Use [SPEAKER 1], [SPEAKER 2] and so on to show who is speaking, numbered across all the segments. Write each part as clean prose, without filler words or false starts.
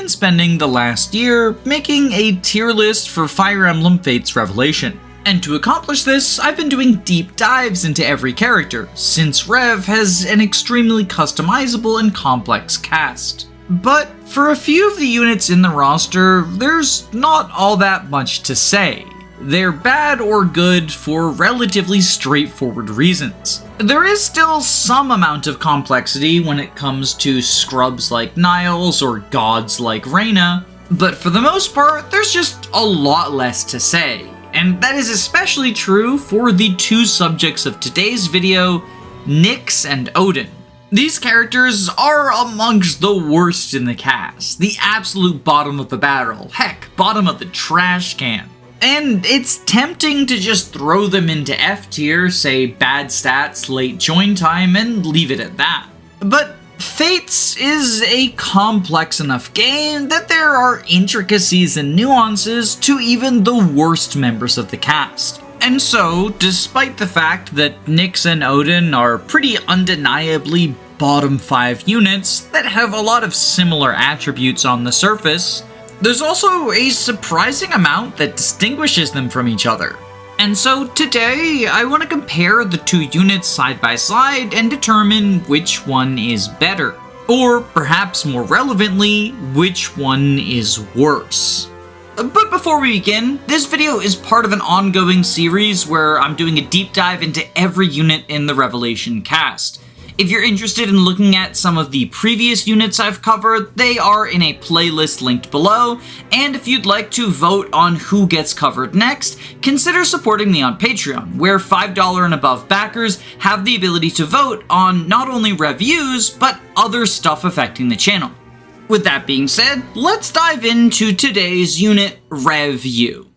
[SPEAKER 1] been spending the last year making a tier list for Fire Emblem Fates Revelation. And to accomplish this, I've been doing deep dives into every character, since Rev has an extremely customizable and complex cast. But for a few of the units in the roster, there's not all that much to say. They're bad or good for relatively straightforward reasons. There is still some amount of complexity when it comes to scrubs like Niles or gods like Reyna, but for the most part, there's just a lot less to say. And that is especially true for the two subjects of today's video, Nyx and Odin. These characters are amongst the worst in the cast, the absolute bottom of the barrel, heck, bottom of the trash can. And it's tempting to just throw them into F tier, say bad stats, late join time, and leave it at that. But Fates is a complex enough game that there are intricacies and nuances to even the worst members of the cast. And so, despite the fact that Nyx and Odin are pretty undeniably bottom 5 units that have a lot of similar attributes on the surface, there's also a surprising amount that distinguishes them from each other. And so today, I want to compare the two units side by side and determine which one is better. Or perhaps more relevantly, which one is worse. But before we begin, this video is part of an ongoing series where I'm doing a deep dive into every unit in the Revelation cast. If you're interested in looking at some of the previous units I've covered, they are in a playlist linked below, and if you'd like to vote on who gets covered next, consider supporting me on Patreon, where $5 and above backers have the ability to vote on not only reviews, but other stuff affecting the channel. With that being said, let's dive into today's unit review.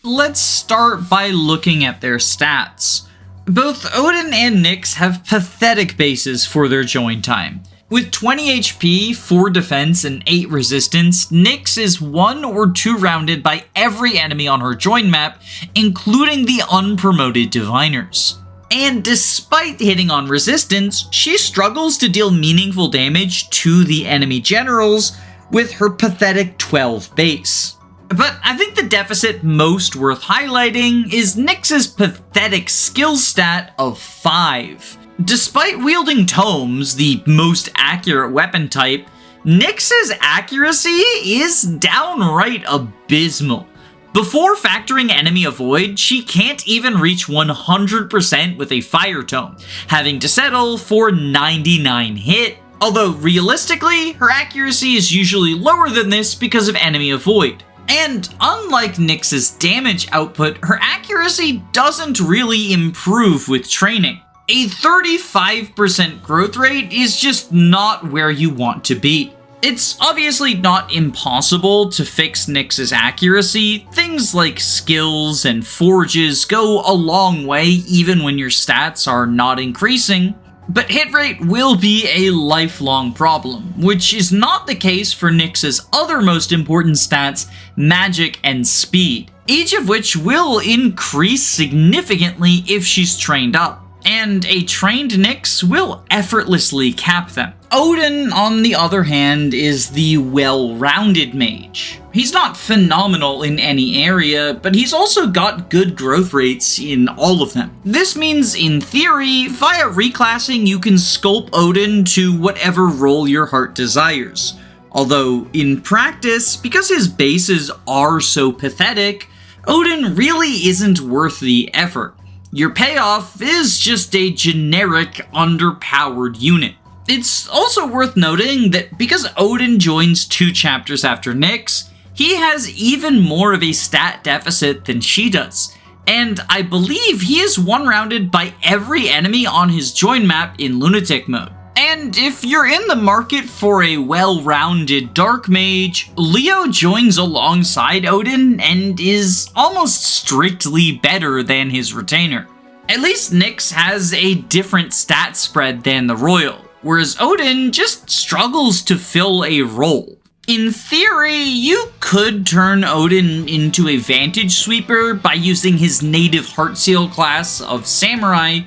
[SPEAKER 1] Let's start by looking at their stats. Both Odin and Nyx have pathetic bases for their join time. With 20 HP, 4 defense, and 8 resistance, Nyx is 1 or 2 rounded by every enemy on her join map, including the unpromoted diviners. And despite hitting on resistance, she struggles to deal meaningful damage to the enemy generals with her pathetic 12 base. But I think the deficit most worth highlighting is Nyx's pathetic skill stat of 5. Despite wielding tomes, the most accurate weapon type, Nyx's accuracy is downright abysmal. Before factoring enemy avoid, she can't even reach 100% with a fire tome, having to settle for 99 hit. Although realistically, her accuracy is usually lower than this because of enemy avoid. And unlike Nyx's damage output, her accuracy doesn't really improve with training. A 35% growth rate is just not where you want to be. It's obviously not impossible to fix Nyx's accuracy. Things like skills and forges go a long way even when your stats are not increasing. But hit rate will be a lifelong problem, which is not the case for Nyx's other most important stats, magic and speed, each of which will increase significantly if she's trained up. And a trained Nyx will effortlessly cap them. Odin, on the other hand, is the well-rounded mage. He's not phenomenal in any area, but he's also got good growth rates in all of them. This means, in theory, via reclassing you can sculpt Odin to whatever role your heart desires. Although, in practice, because his bases are so pathetic, Odin really isn't worth the effort. Your payoff is just a generic, underpowered unit. It's also worth noting that because Odin joins 2 chapters after Nyx, he has even more of a stat deficit than she does, and I believe he is one-rounded by every enemy on his join map in Lunatic mode. And if you're in the market for a well-rounded Dark Mage, Leo joins alongside Odin and is almost strictly better than his retainer. At least Nyx has a different stat spread than the Royal, whereas Odin just struggles to fill a role. In theory, you could turn Odin into a Vantage Sweeper by using his native Heartseeker class of Samurai,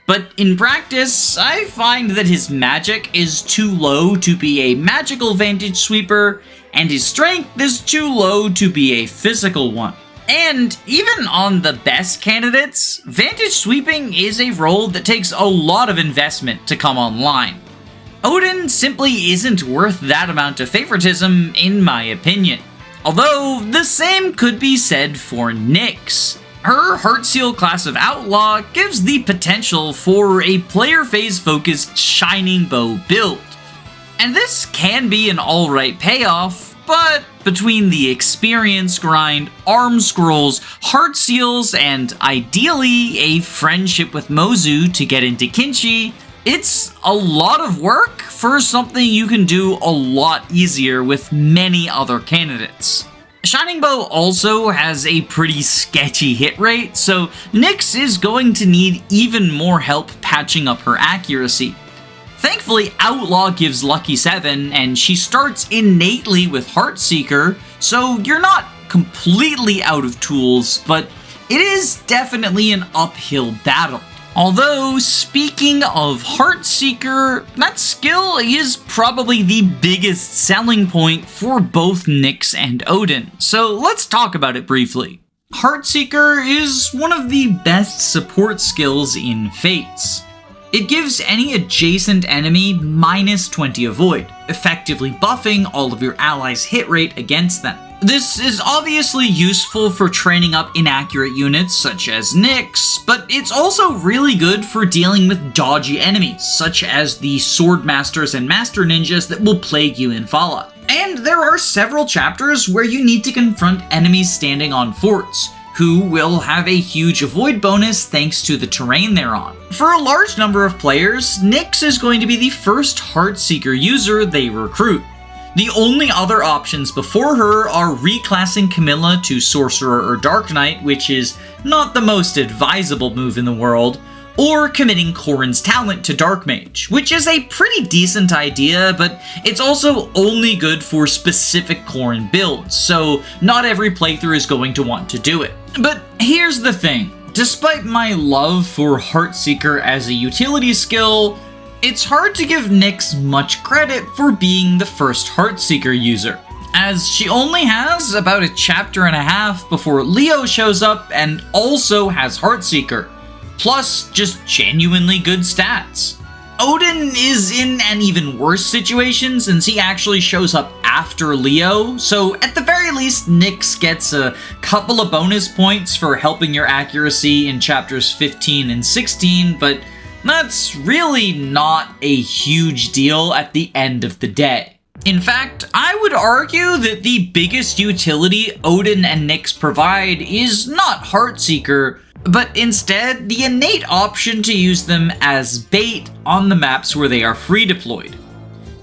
[SPEAKER 1] But in practice, I find that his magic is too low to be a magical Vantage Sweeper, and his strength is too low to be a physical one. And even on the best candidates, Vantage Sweeping is a role that takes a lot of investment to come online. Odin simply isn't worth that amount of favoritism, in my opinion. Although, the same could be said for Nyx. Her Heartseeker class of Outlaw gives the potential for a player phase focused Shining Bow build. And this can be an alright payoff, but between the experience grind, arm scrolls, heart seals, and ideally a friendship with Mozu to get into Kinshi, it's a lot of work for something you can do a lot easier with many other candidates. Shining Bow also has a pretty sketchy hit rate, so Nyx is going to need even more help patching up her accuracy. Thankfully, Outlaw gives Lucky 7, and she starts innately with Heartseeker, so you're not completely out of tools, but it is definitely an uphill battle. Although, speaking of Heartseeker, that skill is probably the biggest selling point for both Nyx and Odin, so let's talk about it briefly. Heartseeker is one of the best support skills in Fates. It gives any adjacent enemy minus 20 avoid, effectively buffing all of your allies' hit rate against them. This is obviously useful for training up inaccurate units such as Nyx, but it's also really good for dealing with dodgy enemies such as the Swordmasters and Master Ninjas that will plague you in Fallout. And there are several chapters where you need to confront enemies standing on forts, who will have a huge avoid bonus thanks to the terrain they're on. For a large number of players, Nyx is going to be the first Heartseeker user they recruit. The only other options before her are reclassing Camilla to Sorcerer or Dark Knight, which is not the most advisable move in the world, or committing Corrin's talent to Dark Mage, which is a pretty decent idea, but it's also only good for specific Corrin builds, so not every playthrough is going to want to do it. But here's the thing, despite my love for Heartseeker as a utility skill, it's hard to give Nyx much credit for being the first Heartseeker user, as she only has about a chapter and a half before Leo shows up and also has Heartseeker, plus just genuinely good stats. Odin is in an even worse situation since he actually shows up after Leo, so at the very least Nyx gets a couple of bonus points for helping your accuracy in chapters 15 and 16, but that's really not a huge deal at the end of the day. In fact, I would argue that the biggest utility Odin and Nyx provide is not Heartseeker, but instead the innate option to use them as bait on the maps where they are free deployed.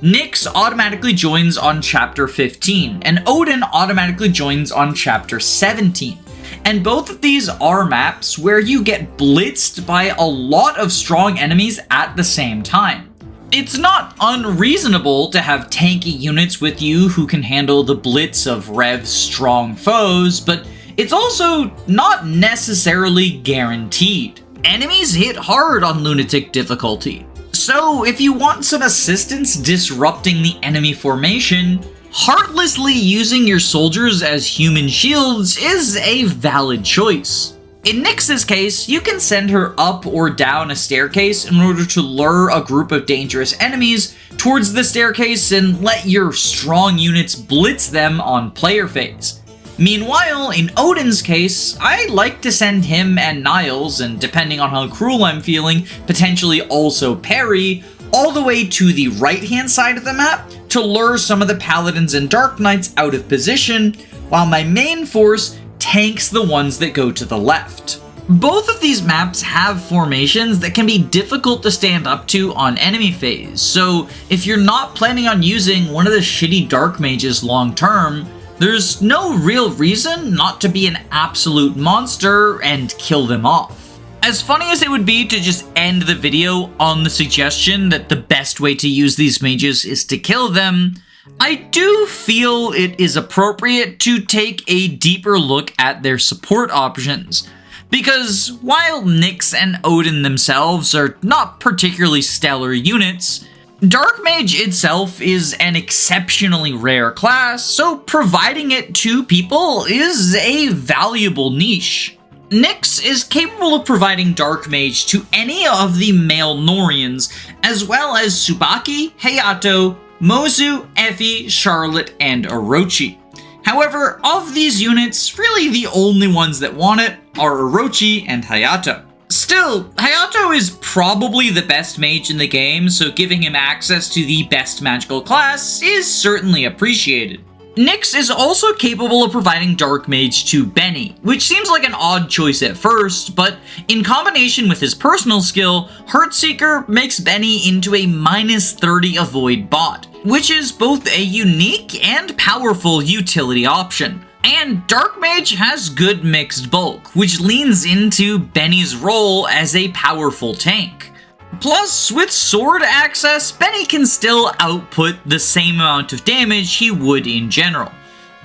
[SPEAKER 1] Nyx automatically joins on chapter 15, and Odin automatically joins on chapter 17. And both of these are maps where you get blitzed by a lot of strong enemies at the same time. It's not unreasonable to have tanky units with you who can handle the blitz of Rev's strong foes, but it's also not necessarily guaranteed. Enemies hit hard on Lunatic difficulty. So if you want some assistance disrupting the enemy formation, heartlessly using your soldiers as human shields is a valid choice. In Nyx's case, you can send her up or down a staircase in order to lure a group of dangerous enemies towards the staircase and let your strong units blitz them on player phase. Meanwhile, in Odin's case, I like to send him and Niles, and depending on how cruel I'm feeling, potentially also Perry, all the way to the right-hand side of the map to lure some of the Paladins and Dark Knights out of position, while my main force tanks the ones that go to the left. Both of these maps have formations that can be difficult to stand up to on enemy phase, so if you're not planning on using one of the shitty Dark Mages long term, there's no real reason not to be an absolute monster and kill them off. As funny as it would be to just end the video on the suggestion that the best way to use these mages is to kill them, I do feel it is appropriate to take a deeper look at their support options, Because while Nyx and Odin themselves are not particularly stellar units, Dark Mage itself is an exceptionally rare class, so providing it to people is a valuable niche. Nyx is capable of providing Dark Mage to any of the male Norians, as well as Tsubaki, Hayato, Mozu, Effie, Charlotte, and Orochi. However, of these units, really the only ones that want it are Orochi and Hayato. Still, Hayato is probably the best mage in the game, so giving him access to the best magical class is certainly appreciated. Nyx is also capable of providing Dark Mage to Benny, which seems like an odd choice at first, but in combination with his personal skill, Heartseeker makes Benny into a -30 avoid bot, which is both a unique and powerful utility option. And Dark Mage has good mixed bulk, which leans into Benny's role as a powerful tank. Plus, with sword access, Benny can still output the same amount of damage he would in general,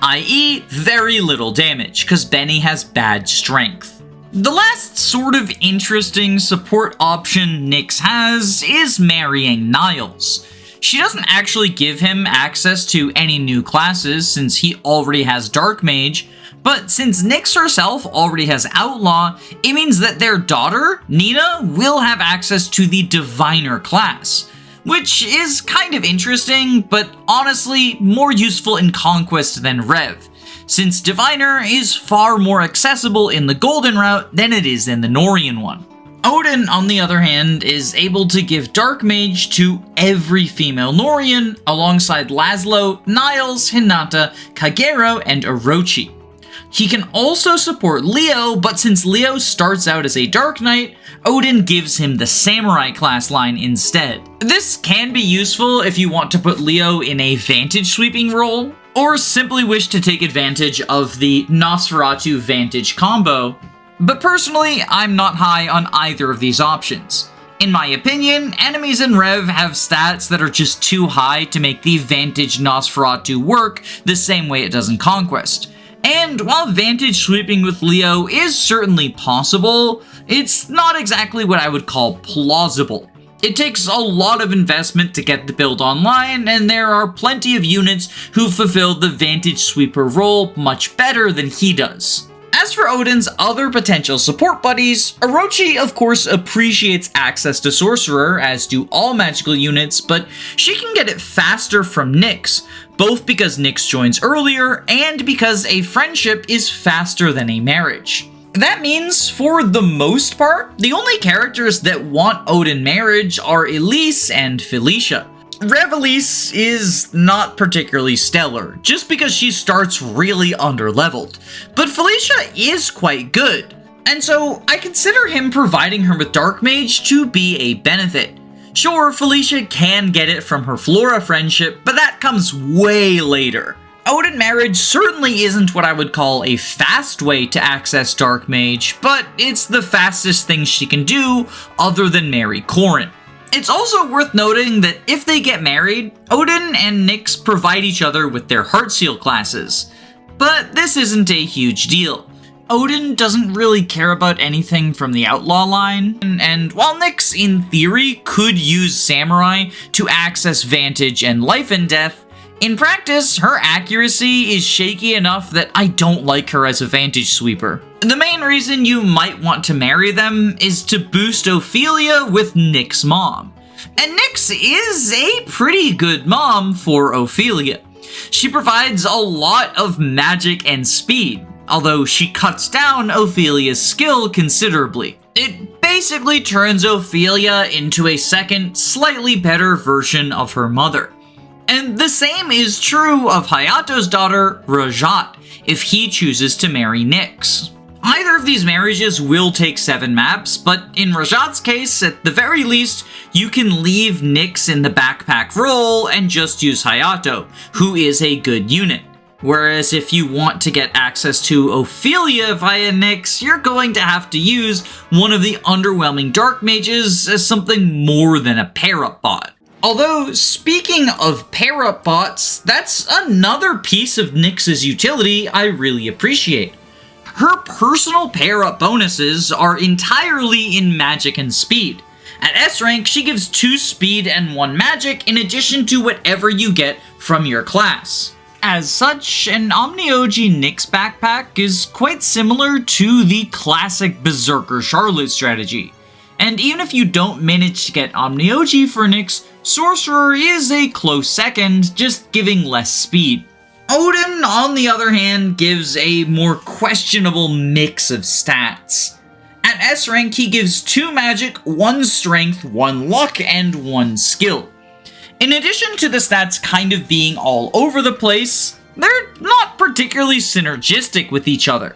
[SPEAKER 1] i.e. very little damage, because Benny has bad strength. The last sort of interesting support option Nyx has is marrying Niles. She doesn't actually give him access to any new classes since he already has Dark Mage, but since Nyx herself already has Outlaw, it means that their daughter, Nina, will have access to the Diviner class, which is kind of interesting, but honestly more useful in Conquest than Rev, since Diviner is far more accessible in the Golden route than it is in the Norian one. Odin, on the other hand, is able to give Dark Mage to every female Norian, alongside Laszlo, Niles, Hinata, Kagero, and Orochi. He can also support Leo, but since Leo starts out as a Dark Knight, Odin gives him the Samurai class line instead. This can be useful if you want to put Leo in a Vantage sweeping role, or simply wish to take advantage of the Nosferatu Vantage combo, but personally, I'm not high on either of these options. In my opinion, enemies in Rev have stats that are just too high to make the Vantage Nosferatu work the same way it does in Conquest. And while Vantage sweeping with Leo is certainly possible, it's not exactly what I would call plausible. It takes a lot of investment to get the build online, and there are plenty of units who fulfill the Vantage sweeper role much better than he does. As for Odin's other potential support buddies, Orochi of course appreciates access to Sorcerer, as do all magical units, but she can get it faster from Nyx, both because Nyx joins earlier and because a friendship is faster than a marriage. That means, for the most part, the only characters that want Odin marriage are Elise and Felicia. Rev Elise is not particularly stellar, just because she starts really underleveled, but Felicia is quite good, and so I consider him providing her with Dark Mage to be a benefit. Sure, Felicia can get it from her Flora friendship, but that comes way later. Odin marriage certainly isn't what I would call a fast way to access Dark Mage, but it's the fastest thing she can do other than marry Corrin. It's also worth noting that if they get married, Odin and Nyx provide each other with their Heartseal classes. But this isn't a huge deal. Odin doesn't really care about anything from the Outlaw line, and while Nyx in theory could use Samurai to access Vantage and Life and Death, in practice her accuracy is shaky enough that I don't like her as a Vantage sweeper. The main reason you might want to marry them is to boost Ophelia with Nyx's mom. And Nyx is a pretty good mom for Ophelia. She provides a lot of magic and speed, although she cuts down Ophelia's skill considerably. It basically turns Ophelia into a second, slightly better version of her mother. And the same is true of Hayato's daughter, Rajat, if he chooses to marry Nyx. Either of these marriages will take 7 maps, but in Rajat's case, at the very least, you can leave Nyx in the backpack role and just use Hayato, who is a good unit. Whereas if you want to get access to Ophelia via Nyx, you're going to have to use one of the underwhelming Dark Mages as something more than a pair-up bot. Although, speaking of pair-up bots, that's another piece of Nyx's utility I really appreciate. Her personal pair-up bonuses are entirely in magic and speed. At S rank, she gives 2 speed and 1 magic in addition to whatever you get from your class. As such, an Omnioji Nyx backpack is quite similar to the classic Berserker Charlotte strategy. And even if you don't manage to get Omnioji for Nyx, Sorcerer is a close second, just giving less speed. Odin, on the other hand, gives a more questionable mix of stats. At S rank, he gives 2 magic, 1 strength, 1 luck, and 1 skill. In addition to the stats kind of being all over the place, they're not particularly synergistic with each other.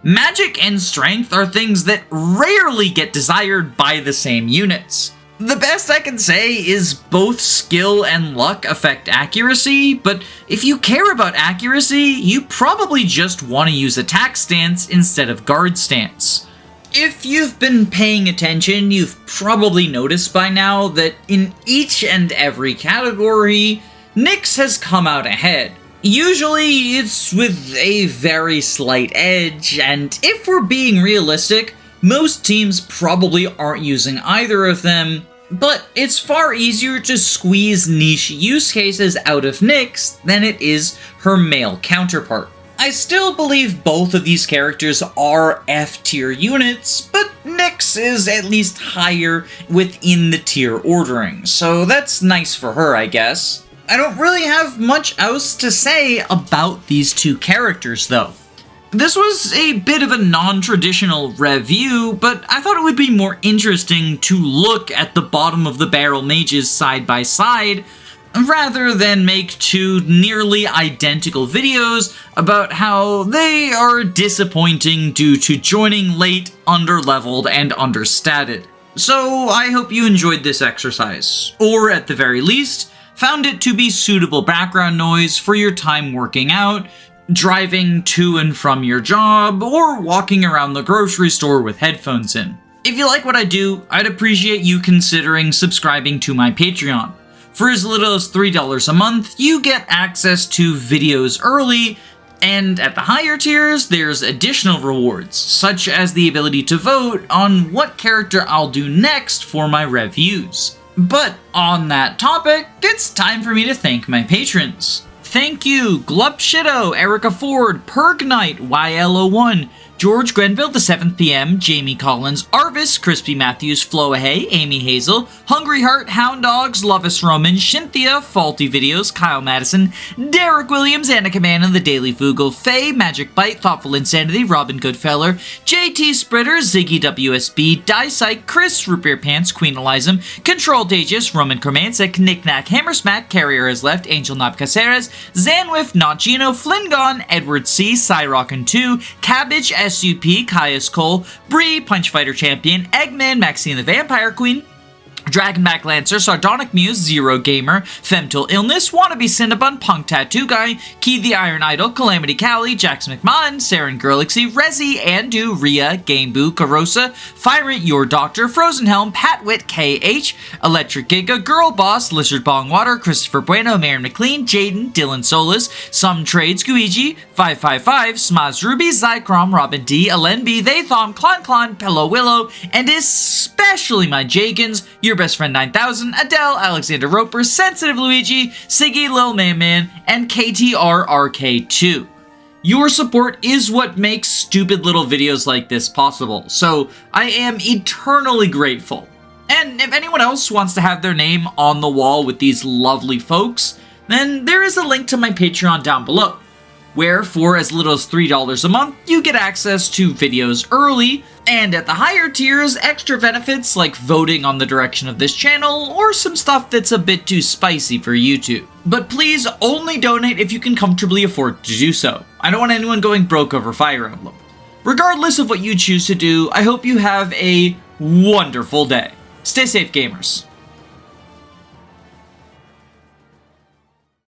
[SPEAKER 1] Magic and strength are things that rarely get desired by the same units. The best I can say is both skill and luck affect accuracy, but if you care about accuracy, you probably just want to use attack stance instead of guard stance. If you've been paying attention, you've probably noticed by now that in each and every category, Nyx has come out ahead. Usually it's with a very slight edge, and if we're being realistic, most teams probably aren't using either of them, but it's far easier to squeeze niche use cases out of Nyx than it is her male counterpart. I still believe both of these characters are F-tier units, but Nyx is at least higher within the tier ordering, so that's nice for her, I guess. I don't really have much else to say about these two characters, though. This was a bit of a non-traditional review, but I thought it would be more interesting to look at the bottom of the barrel mages side by side, rather than make 2 nearly identical videos about how they are disappointing due to joining late, underleveled, and understated. So I hope you enjoyed this exercise, or at the very least, found it to be suitable background noise for your time working out, driving to and from your job, or walking around the grocery store with headphones in. If you like what I do, I'd appreciate you considering subscribing to my Patreon. For as little as $3 a month, you get access to videos early, and at the higher tiers, there's additional rewards, such as the ability to vote on what character I'll do next for my reviews. But on that topic, it's time for me to thank my patrons. Thank you, Glupshido, Erica Ford, Perg Knight, YLO1, George Grenville, The 7th PM, Jamie Collins, Arvis, Crispy Matthews, Floahay, Amy Hazel, Hungry Heart, Hound Dogs, Lovis Roman, Shinthia, Faulty Videos, Kyle Madison, Derek Williams, Annika Mann, The Daily Fugel, Faye, Magic Bite, Thoughtful Insanity, Robin Goodfeller, JT Spritter, Ziggy WSB, Dysike, Chris, Root Beer Pants, Queen Elizam, Control Daegis, Roman Kermansek, Knick-Knack, Hammersmack, Carrier has left, Angel Knob Caceres, Zanwiff, Not Gino, Flingon, Edward C, Cyrockin 2, Cabbage, SUP, Caius Cole, Bree, Punch Fighter Champion, Eggman, Maxine the Vampire Queen, Dragonback Lancer, Sardonic Muse, Zero Gamer, Femtal Illness, Wannabe Cinnabon, Punk Tattoo Guy, Key the Iron Idol, Calamity Callie, Jax McMahon, Saren Girlixy, Rezi, Andu, Rhea, Gameboo, Carosa, Firant, Your Doctor, Frozen Helm, Patwit, KH, Electric Giga, Girl Boss, Lizard Bongwater, Christopher Bueno, Maren McLean, Jaden, Dylan Solis, Some Trades, Guiji, 555, Smaz Ruby, Zycrom, Robin D, Alenby, They Thom, Klon, Pillow Willow, and especially my Jagans, Your Best Friend 9000, Adele, Alexander Roper, Sensitive Luigi, Siggy, Lil Man, and KTRRK2. Your support is what makes stupid little videos like this possible, so I am eternally grateful. And if anyone else wants to have their name on the wall with these lovely folks, then there is a link to my Patreon down below, where for as little as $3 a month, you get access to videos early, and at the higher tiers, extra benefits like voting on the direction of this channel, or some stuff that's a bit too spicy for YouTube. But please only donate if you can comfortably afford to do so. I don't want anyone going broke over Fire Emblem. Regardless of what you choose to do, I hope you have a wonderful day. Stay safe, gamers.